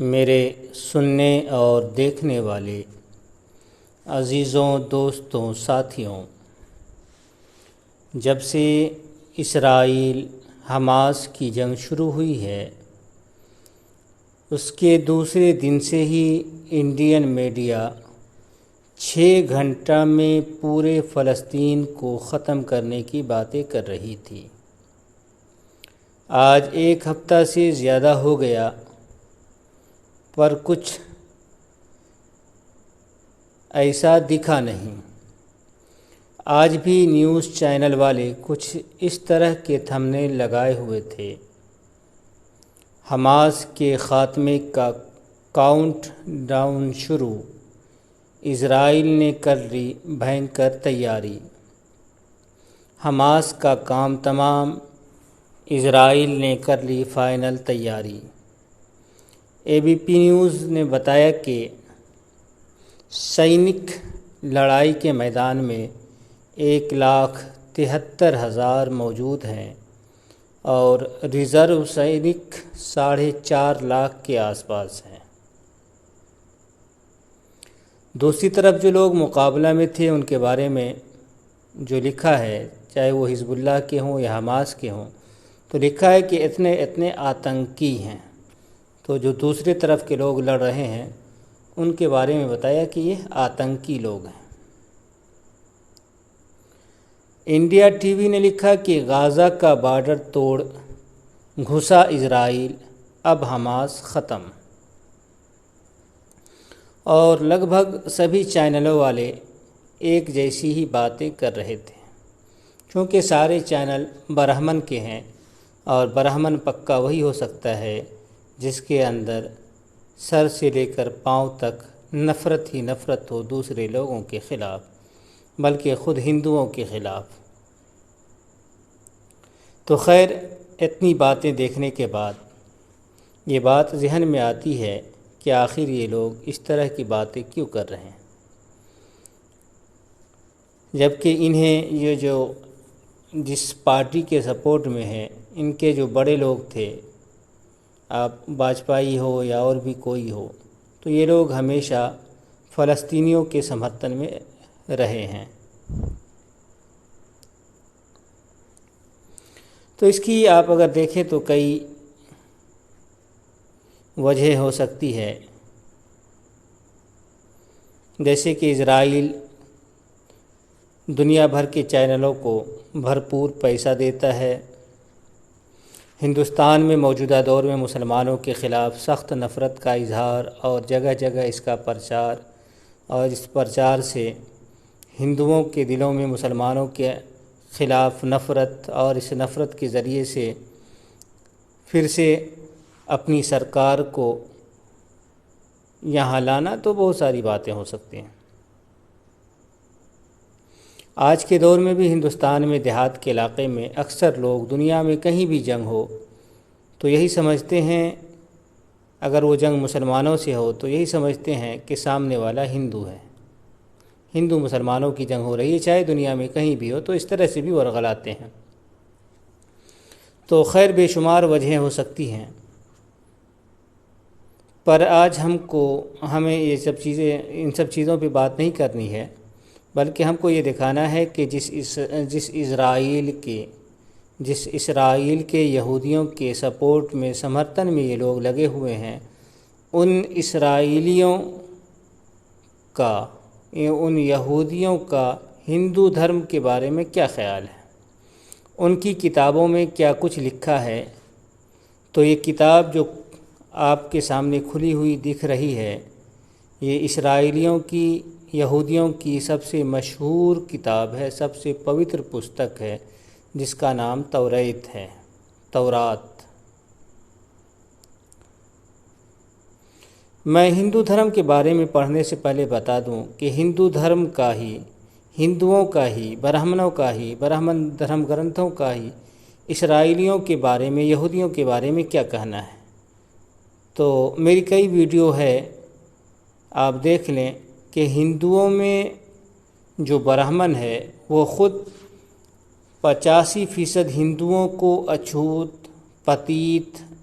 میرے سننے اور دیکھنے والے عزیزوں، دوستوں، ساتھیوں، جب سے اسرائیل حماس کی جنگ شروع ہوئی ہے، اس کے دوسرے دن سے ہی انڈین میڈیا 6 گھنٹہ میں پورے فلسطین کو ختم کرنے کی باتیں کر رہی تھی۔ آج 1 ہفتہ سے زیادہ ہو گیا، پر کچھ ایسا دکھا نہیں۔ آج بھی نیوز چینل والے کچھ اس طرح کے تھمبنیل لگائے ہوئے تھے: حماس کے خاتمے کا کاؤنٹ ڈاؤن شروع، اسرائیل نے کر لی بھینکر تیاری، حماس کا کام تمام، اسرائیل نے کر لی فائنل تیاری۔ ABC نیوز نے بتایا کہ سینک لڑائی کے میدان میں 1,73,000 موجود ہیں اور ریزرو سینک 4.5 لاکھ کے آس پاس ہیں۔ دوسری طرف جو لوگ مقابلہ میں تھے، ان کے بارے میں جو لکھا ہے، چاہے وہ حزب اللہ کے ہوں یا حماس کے ہوں، تو لکھا ہے کہ اتنے آتنکی ہیں۔ تو جو دوسری طرف کے لوگ لڑ رہے ہیں، ان کے بارے میں بتایا کہ یہ آتنکی لوگ ہیں۔ انڈیا ٹی وی نے لکھا کہ غزہ کا بارڈر توڑ گھسا اسرائیل، اب حماس ختم۔ اور لگ بھگ سبھی چینلوں والے ایک جیسی ہی باتیں کر رہے تھے، کیونکہ سارے چینل برہمن کے ہیں، اور برہمن پکا وہی ہو سکتا ہے جس کے اندر سر سے لے کر پاؤں تک نفرت ہی نفرت ہو دوسرے لوگوں کے خلاف، بلکہ خود ہندوؤں کے خلاف۔ تو خیر، اتنی باتیں دیکھنے کے بعد یہ بات ذہن میں آتی ہے کہ آخر یہ لوگ اس طرح کی باتیں کیوں کر رہے ہیں، جبکہ انہیں یہ جو جس پارٹی کے سپورٹ میں ہے، ان کے جو بڑے لوگ تھے، آپ واجپئی ہو یا اور بھی کوئی ہو، تو یہ لوگ ہمیشہ فلسطینیوں کے سمرتھن میں رہے ہیں۔ تو اس کی آپ اگر دیکھیں تو کئی وجہ ہو سکتی ہے، جیسے کہ اسرائیل دنیا بھر کے چینلوں کو بھرپور پیسہ دیتا ہے، ہندوستان میں موجودہ دور میں مسلمانوں کے خلاف سخت نفرت کا اظہار اور جگہ جگہ اس کا پرچار، اور اس پرچار سے ہندوؤں کے دلوں میں مسلمانوں کے خلاف نفرت، اور اس نفرت کے ذریعے سے پھر سے اپنی سرکار کو یہاں لانا، تو بہت ساری باتیں ہو سکتی ہیں۔ آج کے دور میں بھی ہندوستان میں دیہات کے علاقے میں اکثر لوگ دنیا میں کہیں بھی جنگ ہو تو یہی سمجھتے ہیں، اگر وہ جنگ مسلمانوں سے ہو تو یہی سمجھتے ہیں کہ سامنے والا ہندو ہے، ہندو مسلمانوں کی جنگ ہو رہی ہے، چاہے دنیا میں کہیں بھی ہو، تو اس طرح سے بھی ورغلاتے ہیں۔ تو خیر، بے شمار وجہیں ہو سکتی ہیں، پر آج ہمیں یہ سب چیزیں، ان سب چیزوں پہ بات نہیں کرنی ہے، بلکہ ہم کو یہ دکھانا ہے کہ جس اسرائیل کے یہودیوں کے سپورٹ میں، سمرتھن میں یہ لوگ لگے ہوئے ہیں، ان اسرائیلیوں کا، ان یہودیوں کا ہندو دھرم کے بارے میں کیا خیال ہے، ان کی کتابوں میں کیا کچھ لکھا ہے۔ تو یہ کتاب جو آپ کے سامنے کھلی ہوئی دکھ رہی ہے، یہ اسرائیلیوں کی، یہودیوں کی سب سے مشہور کتاب ہے، سب سے پوتر پستک ہے، جس کا نام توریت ہے، تورات۔ میں ہندو دھرم کے بارے میں پڑھنے سے پہلے بتا دوں کہ ہندو دھرم کا ہی، ہندوؤں کا ہی، برہمنوں کا ہی، برہمن دھرم گرنتھوں کا ہی اسرائیلیوں کے بارے میں، یہودیوں کے بارے میں کیا کہنا ہے۔ تو میری کئی ویڈیو ہے، آپ دیکھ لیں کہ ہندوؤں میں جو برہمن ہے، وہ خود 85% ہندوؤں کو اچھوت، پتیت،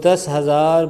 10,000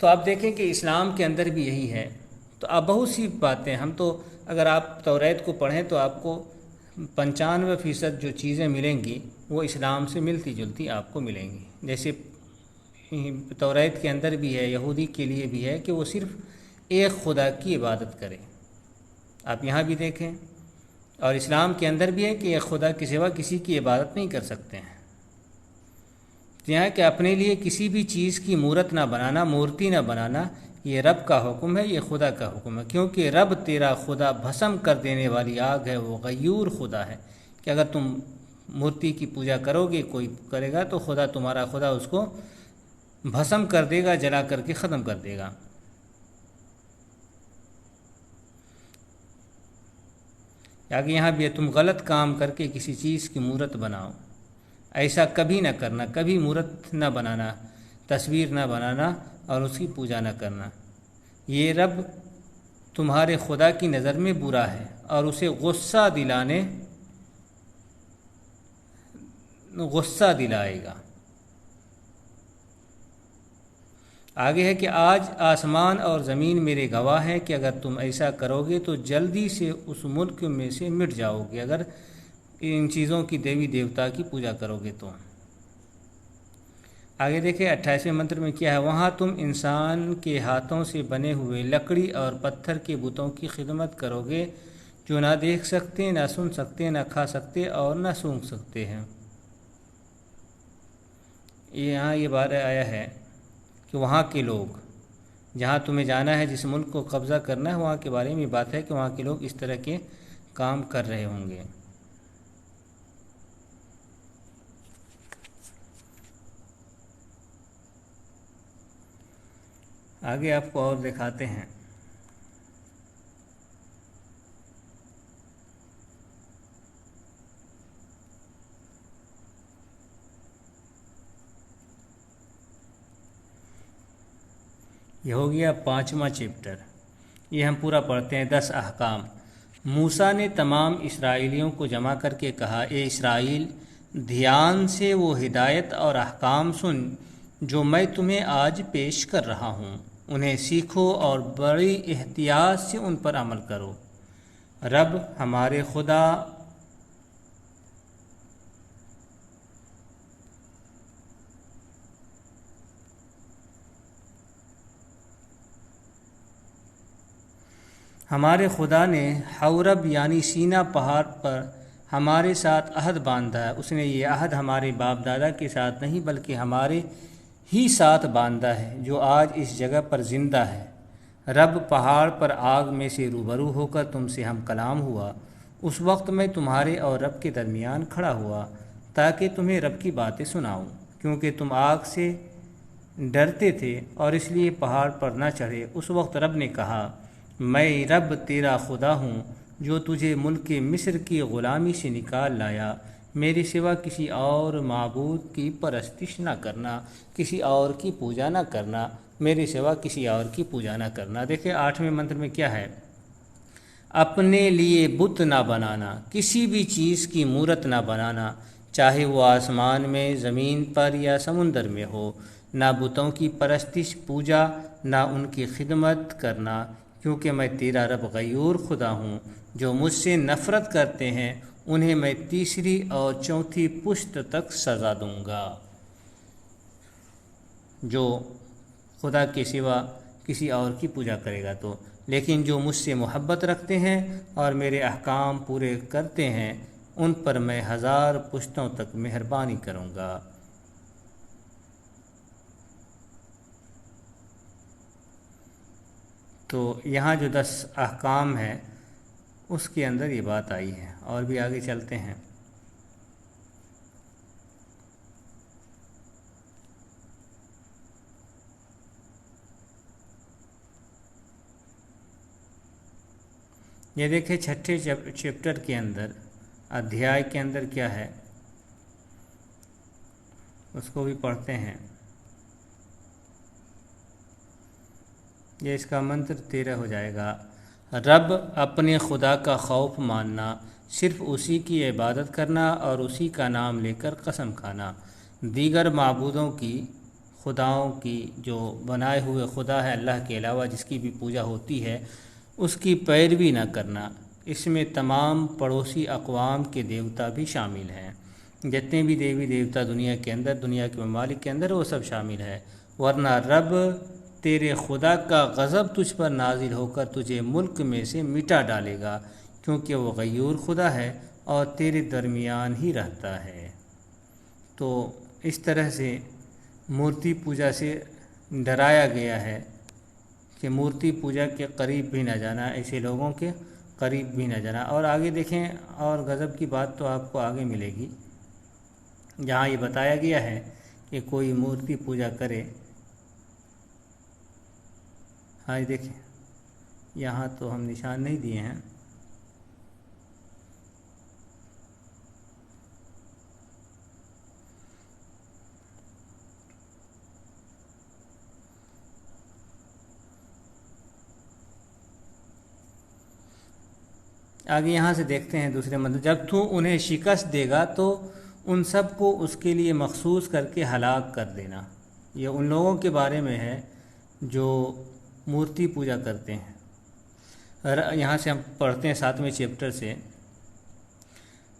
تو آپ دیکھیں کہ اسلام کے اندر بھی یہی ہے۔ تو آپ بہت سی باتیں، ہم تو اگر آپ توریت کو پڑھیں تو آپ کو 95% جو چیزیں ملیں گی وہ اسلام سے ملتی جلتی آپ کو ملیں گی۔ جیسے توریت کے اندر بھی ہے، یہودی کے لیے بھی ہے کہ وہ صرف ایک خدا کی عبادت کریں، آپ یہاں بھی دیکھیں۔ اور اسلام کے اندر بھی ہے کہ ایک خدا کے سوا کسی کی عبادت نہیں کر سکتے ہیں۔ یہاں کہ اپنے لیے کسی بھی چیز کی مورت نہ بنانا، مورتی نہ بنانا، یہ رب کا حکم ہے، یہ خدا کا حکم ہے، کیونکہ رب تیرا خدا بھسم کر دینے والی آگ ہے، وہ غیور خدا ہے، کہ اگر تم مورتی کی پوجا کرو گے، کوئی کرے گا تو خدا تمہارا خدا اس کو بھسم کر دے گا، جلا کر کے ختم کر دے گا۔ آگے یہاں بھی ہے، تم غلط کام کر کے کسی چیز کی مورت بناؤ، ایسا کبھی نہ کرنا، کبھی مورت نہ بنانا، تصویر نہ بنانا اور اس کی پوجا نہ کرنا، یہ رب تمہارے خدا کی نظر میں برا ہے اور اسے غصہ دلائے گا۔ آگے ہے کہ آج آسمان اور زمین میرے گواہ ہیں کہ اگر تم ایسا کرو گے تو جلدی سے اس ملک میں سے مٹ جاؤ گے، اگر ان چیزوں کی دیوی دیوتا کی پوجا کرو گے تو۔ آگے دیکھیں 28ویں منتر میں کیا ہے، وہاں تم انسان کے ہاتھوں سے بنے ہوئے لکڑی اور پتھر کے بتوں کی خدمت کرو گے جو نہ دیکھ سکتے، نہ سن سکتے، نہ کھا سکتے اور نہ سونگھ سکتے ہیں۔ یہاں یہ بات آیا ہے کہ وہاں کے لوگ، جہاں تمہیں جانا ہے، جس ملک کو قبضہ کرنا ہے، وہاں کے بارے میں بات ہے کہ وہاں کے لوگ اس طرح کے کام کر رہے ہوں گے۔ آگے آپ کو اور دکھاتے ہیں۔ یہ ہو گیا 5واں چیپٹر، یہ ہم پورا پڑھتے ہیں۔ 10 احکام۔ موسیٰ نے تمام اسرائیلیوں کو جمع کر کے کہا، اے اسرائیل، دھیان سے وہ ہدایت اور احکام سن جو میں تمہیں آج پیش کر رہا ہوں، انہیں سیکھو اور بڑی احتیاط سے ان پر عمل کرو۔ رب ہمارے خدا نے حورب یعنی سینا پہاڑ پر ہمارے ساتھ عہد باندھا ہے۔ اس نے یہ عہد ہمارے باپ دادا کے ساتھ نہیں بلکہ ہمارے ہی ساتھ باندھا ہے جو آج اس جگہ پر زندہ ہے۔ رب پہاڑ پر آگ میں سے روبرو ہو کر تم سے ہم کلام ہوا، اس وقت میں تمہارے اور رب کے درمیان کھڑا ہوا تاکہ تمہیں رب کی باتیں سناؤں، کیونکہ تم آگ سے ڈرتے تھے اور اس لیے پہاڑ پر نہ چڑھے۔ اس وقت رب نے کہا، میں رب تیرا خدا ہوں جو تجھے ملک مصر کی غلامی سے نکال لایا، میرے سوا کسی اور معبود کی پرستش نہ کرنا، کسی اور کی پوجا نہ کرنا، میرے سوا کسی اور کی پوجا نہ کرنا۔ دیکھیں 8ویں منتر میں کیا ہے، اپنے لیے بت نہ بنانا، کسی بھی چیز کی مورت نہ بنانا، چاہے وہ آسمان میں، زمین پر یا سمندر میں ہو، نہ بتوں کی پرستش، پوجا، نہ ان کی خدمت کرنا، کیونکہ میں تیرا رب غیور خدا ہوں۔ جو مجھ سے نفرت کرتے ہیں انہیں میں تیسری اور چوتھی پشت تک سزا دوں گا۔ جو خدا کے سوا کسی اور کی پوجا کرے گا تو، لیکن جو مجھ سے محبت رکھتے ہیں اور میرے احکام پورے کرتے ہیں ان پر میں 1000 پشتوں تک مہربانی کروں گا۔ تو یہاں جو 10 احکام ہیں اس کے اندر یہ بات آئی ہے، اور بھی آگے چلتے ہیں۔ یہ دیکھیں 6 چیپٹر کے اندر، ادھیائے کے اندر کیا ہے اس کو بھی پڑھتے ہیں۔ یہ اس کا منتر 13 ہو جائے گا، رب اپنے خدا کا خوف ماننا، صرف اسی کی عبادت کرنا اور اسی کا نام لے کر قسم کھانا، دیگر معبودوں کی خداؤں کی جو بنائے ہوئے خدا ہے اللہ کے علاوہ جس کی بھی پوجا ہوتی ہے اس کی پیروی نہ کرنا۔ اس میں تمام پڑوسی اقوام کے دیوتا بھی شامل ہیں، جتنے بھی دیوی دیوتا دنیا کے اندر، دنیا کے ممالک کے اندر، وہ سب شامل ہے۔ ورنہ رب تیرے خدا کا غضب تجھ پر نازل ہو کر تجھے ملک میں سے مٹا ڈالے گا، کیونکہ وہ غیور خدا ہے اور تیرے درمیان ہی رہتا ہے۔ تو اس طرح سے مورتی پوجا سے ڈرایا گیا ہے کہ مورتی پوجا کے قریب بھی نہ جانا، ایسے لوگوں کے قریب بھی نہ جانا۔ اور آگے دیکھیں، اور غضب کی بات تو آپ کو آگے ملے گی، جہاں یہ بتایا گیا ہے کہ کوئی مورتی پوجا کرے۔ ہاں دیکھیں، یہاں تو ہم نشان نہیں دیے ہیں، آگے یہاں سے دیکھتے ہیں دوسرے مطلب، جب تو انہیں شکست دے گا تو ان سب کو اس کے لیے مخصوص کر کے ہلاک کر دینا۔ یہ ان لوگوں کے بارے میں ہے جو مورتی پوجا کرتے ہیں۔ یہاں سے ہم پڑھتے ہیں 7ویں چیپٹر سے،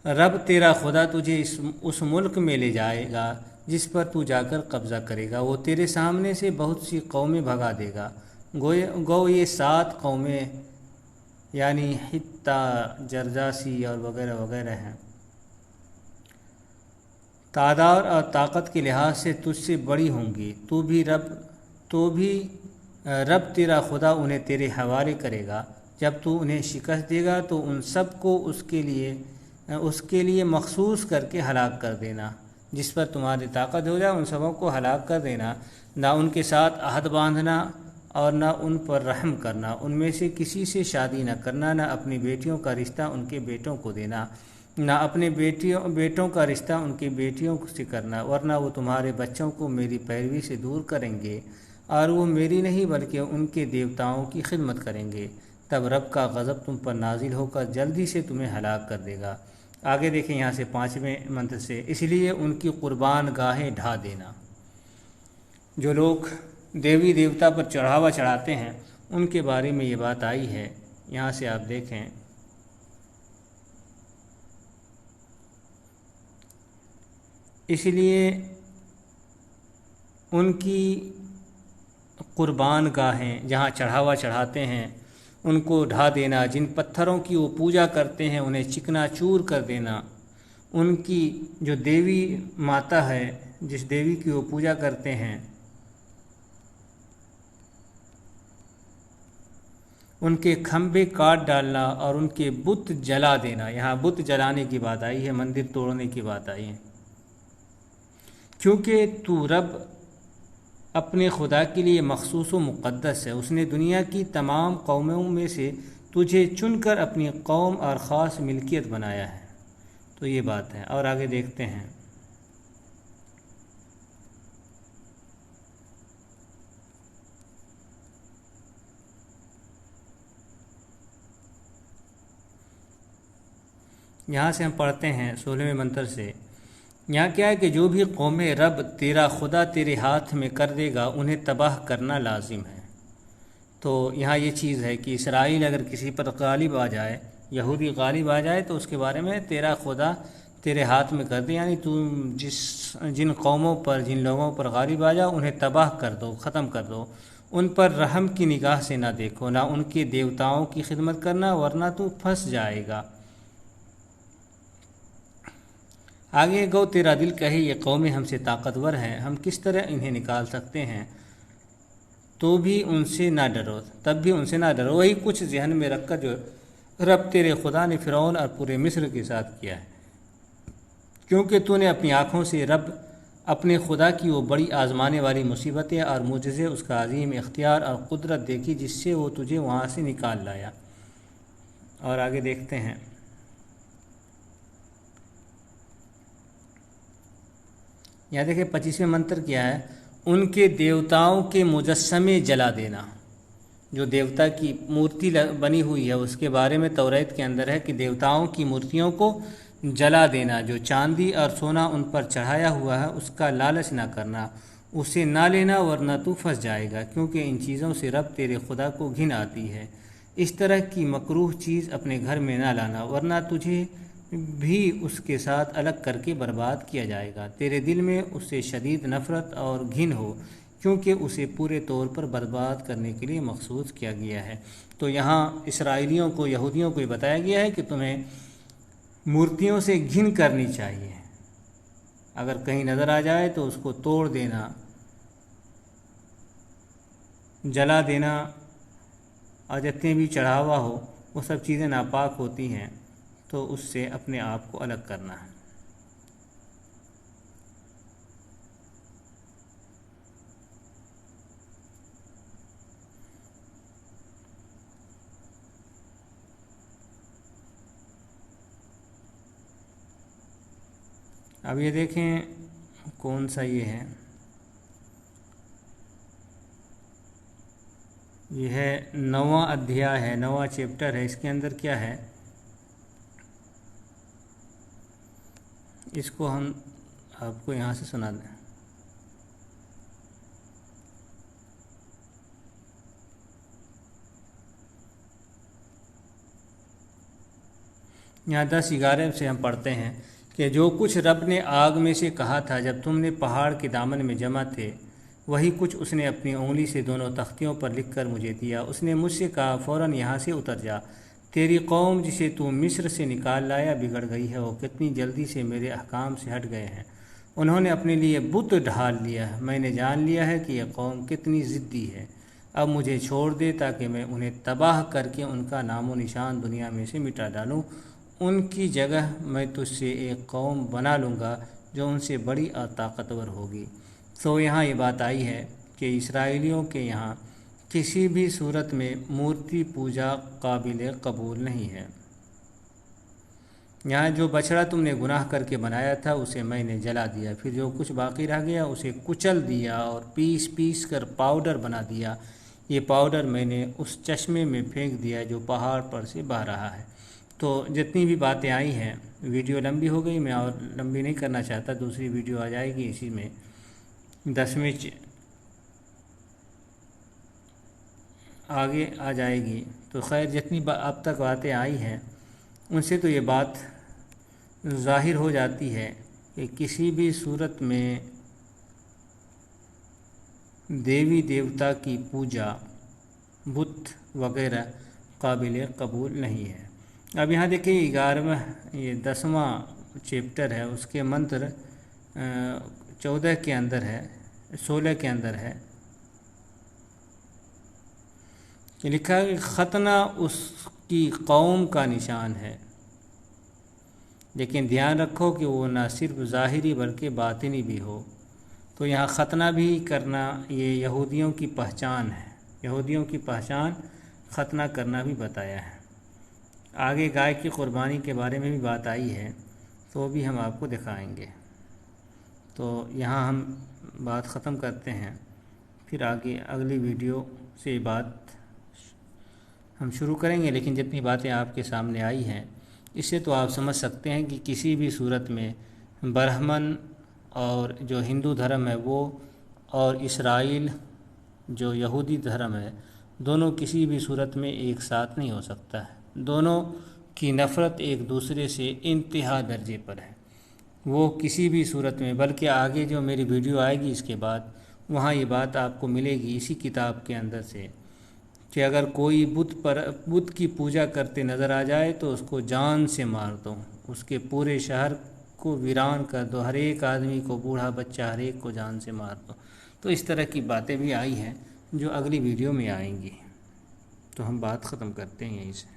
رب تیرا خدا تجھے اس ملک میں لے جائے گا جس پر تو جا کر قبضہ کرے گا، وہ تیرے سامنے سے بہت سی قومیں بھگا دے گا، گو یہ 7 قومیں یعنی حتہ، جرجاسی اور وغیرہ وغیرہ ہیں، تعداد اور طاقت کے لحاظ سے تجھ سے بڑی ہوں گی، تو بھی رب تیرا خدا انہیں تیرے حوالے کرے گا۔ جب تو انہیں شکست دے گا تو ان سب کو اس کے لیے مخصوص کر کے ہلاک کر دینا، جس پر تمہاری طاقت ہو جائے ان سبوں کو ہلاک کر دینا، نہ ان کے ساتھ عہد باندھنا اور نہ ان پر رحم کرنا، ان میں سے کسی سے شادی نہ کرنا، نہ اپنی بیٹیوں کا رشتہ ان کے بیٹوں کو دینا، نہ اپنے بیٹوں کا رشتہ ان کی بیٹیوں سے کرنا، ورنہ وہ تمہارے بچوں کو میری پیروی سے دور کریں گے اور وہ میری نہیں بلکہ ان کے دیوتاؤں کی خدمت کریں گے، تب رب کا غضب تم پر نازل ہو کر جلدی سے تمہیں ہلاک کر دے گا۔ آگے دیکھیں یہاں سے 5ویں منتر سے، اس لیے ان کی قربان گاہیں ڈھا دینا۔ جو لوگ دیوی دیوتا پر چڑھاوا چڑھاتے ہیں ان کے بارے میں یہ بات آئی ہے، یہاں سے آپ دیکھیں، اس لیے ان کی قربان گاہیں جہاں چڑھاوا چڑھاتے ہیں ان کو ڈھا دینا، جن پتھروں کی وہ پوجا کرتے ہیں انہیں چکنا چور کر دینا، ان کی جو دیوی ماتا ہے جس دیوی کی وہ پوجا کرتے ہیں ان کے کھمبے کاٹ ڈالنا اور ان کے بت جلا دینا۔ یہاں بت جلانے کی بات آئی ہے، مندر توڑنے کی بات آئی ہے، کیونکہ تو رب اپنے خدا کے لیے مخصوص و مقدس ہے، اس نے دنیا کی تمام قوموں میں سے تجھے چن کر اپنی قوم اور خاص ملکیت بنایا ہے۔ تو یہ بات ہے، اور آگے دیکھتے ہیں، یہاں سے ہم پڑھتے ہیں 16ویں منتر سے، یہاں کیا ہے کہ جو بھی قومیں رب تیرا خدا تیرے ہاتھ میں کر دے گا انہیں تباہ کرنا لازم ہے۔ تو یہاں یہ چیز ہے کہ اسرائیل اگر کسی پر غالب آ جائے، یہودی غالب آ جائے تو اس کے بارے میں تیرا خدا تیرے ہاتھ میں کر دے، یعنی تو جن قوموں پر، جن لوگوں پر غالب آ جاؤ انہیں تباہ کر دو، ختم کر دو، ان پر رحم کی نگاہ سے نہ دیکھو، نہ ان کے دیوتاؤں کی خدمت کرنا، ورنہ تو پھنس جائے گا۔ آگے گو تیرا دل کہے یہ قومیں ہم سے طاقتور ہیں، ہم کس طرح انہیں نکال سکتے ہیں، تو بھی ان سے نہ ڈرو، تب بھی ان سے نہ ڈرو، وہی کچھ ذہن میں رکھ کر جو رب تیرے خدا نے فرعون اور پورے مصر کے ساتھ کیا ہے، کیونکہ تو نے اپنی آنکھوں سے رب اپنے خدا کی وہ بڑی آزمانے والی مصیبتیں اور معجزے، اس کا عظیم اختیار اور قدرت دیکھی جس سے وہ تجھے وہاں سے نکال لایا۔ اور آگے دیکھتے ہیں، یہاں دیکھیں 25ویں منتر کیا ہے، ان کے دیوتاؤں کے مجسمے جلا دینا۔ جو دیوتا کی مورتی بنی ہوئی ہے اس کے بارے میں توریت کے اندر ہے کہ دیوتاؤں کی مورتیوں کو جلا دینا، جو چاندی اور سونا ان پر چڑھایا ہوا ہے اس کا لالچ نہ کرنا، اسے نہ لینا ورنہ تو پھنس جائے گا، کیونکہ ان چیزوں سے رب تیرے خدا کو گھن آتی ہے۔ اس طرح کی مکروہ چیز اپنے گھر میں نہ لانا، ورنہ تجھے بھی اس کے ساتھ الگ کر کے برباد کیا جائے گا۔ تیرے دل میں اس سے شدید نفرت اور گھن ہو، کیونکہ اسے پورے طور پر برباد کرنے کے لیے مخصوص کیا گیا ہے۔ تو یہاں اسرائیلیوں کو، یہودیوں کو یہ بتایا گیا ہے کہ تمہیں مورتیوں سے گھن کرنی چاہیے۔ اگر کہیں نظر آ جائے تو اس کو توڑ دینا، جلا دینا، اور جتنے بھی چڑھاوا ہو وہ سب چیزیں ناپاک ہوتی ہیں، تو اس سے اپنے آپ کو الگ کرنا ہے۔ اب یہ دیکھیں کون سا یہ ہے، یہ ہے 9واں ادھیا ہے، 9واں چیپٹر ہے۔ اس کے اندر کیا ہے، اس کو ہم آپ کو یہاں سے سنا دیں۔ یہاں 10-11 سے ہم پڑھتے ہیں کہ جو کچھ رب نے آگ میں سے کہا تھا جب تم نے پہاڑ کے دامن میں جمع تھے، وہی کچھ اس نے اپنی انگلی سے دونوں تختیوں پر لکھ کر مجھے دیا۔ اس نے مجھ سے کہا، فوراً یہاں سے اتر جا، تیری قوم جسے تو مصر سے نکال لایا بگڑ گئی ہے، وہ کتنی جلدی سے میرے احکام سے ہٹ گئے ہیں۔ انہوں نے اپنے لیے بت ڈھال لیا ہے، میں نے جان لیا ہے کہ یہ قوم کتنی ضدی ہے۔ اب مجھے چھوڑ دے تاکہ میں انہیں تباہ کر کے ان کا نام و نشان دنیا میں سے مٹا ڈالوں۔ ان کی جگہ میں تجھ سے ایک قوم بنا لوں گا جو ان سے بڑی اور طاقتور ہوگی۔ تو یہاں یہ بات آئی ہے کہ اسرائیلیوں کے یہاں کسی بھی صورت میں مورتی پوجا قابل قبول نہیں ہے۔ یہاں جو بچڑا تم نے گناہ کر کے بنایا تھا اسے میں نے جلا دیا، پھر جو کچھ باقی رہ گیا اسے کچل دیا اور پیس پیس کر پاؤڈر بنا دیا۔ یہ پاؤڈر میں نے اس چشمے میں پھینک دیا جو پہاڑ پر سے بہہ رہا ہے۔ تو جتنی بھی باتیں آئی ہیں، ویڈیو لمبی ہو گئی، میں اور لمبی نہیں کرنا چاہتا، دوسری ویڈیو آ جائے گی اسی میں 10ویں آگے آ جائے گی۔ تو خیر جتنی اب تک باتیں آئی ہیں ان سے تو یہ بات ظاہر ہو جاتی ہے کہ کسی بھی صورت میں دیوی دیوتا کی پوجا، بت وغیرہ قابل قبول نہیں ہے۔ اب یہاں دیکھیں 11واں یہ 10واں چیپٹر ہے، اس کے منتر 14 کے اندر ہے، 16 کے اندر ہے کہ لکھا ہے کہ ختنہ اس کی قوم کا نشان ہے، لیکن دھیان رکھو کہ وہ نہ صرف ظاہری بلکہ باطنی بھی ہو۔ تو یہاں ختنہ بھی کرنا یہ یہودیوں کی پہچان ہے، یہودیوں کی پہچان ختنہ کرنا بھی بتایا ہے۔ آگے گائے کی قربانی کے بارے میں بھی بات آئی ہے، تو بھی ہم آپ کو دکھائیں گے۔ تو یہاں ہم بات ختم کرتے ہیں، پھر آگے اگلی ویڈیو سے بات ہم شروع کریں گے، لیکن جتنی باتیں آپ کے سامنے آئی ہیں اس سے تو آپ سمجھ سکتے ہیں کہ کسی بھی صورت میں برہمن اور جو ہندو دھرم ہے وہ اور اسرائیل جو یہودی دھرم ہے، دونوں کسی بھی صورت میں ایک ساتھ نہیں ہو سکتا ہے۔ دونوں کی نفرت ایک دوسرے سے انتہا درجے پر ہے، وہ کسی بھی صورت میں، بلکہ آگے جو میری ویڈیو آئے گی اس کے بعد وہاں یہ بات آپ کو ملے گی اسی کتاب کے اندر سے کہ اگر کوئی بت کی پوجا کرتے نظر آ جائے تو اس کو جان سے مار دو، اس کے پورے شہر کو ویران کر دو، ہر ایک آدمی کو، بوڑھا بچہ ہر ایک کو جان سے مار دو۔ تو اس طرح کی باتیں بھی آئی ہیں جو اگلی ویڈیو میں آئیں گی۔ تو ہم بات ختم کرتے ہیں یہیں سے۔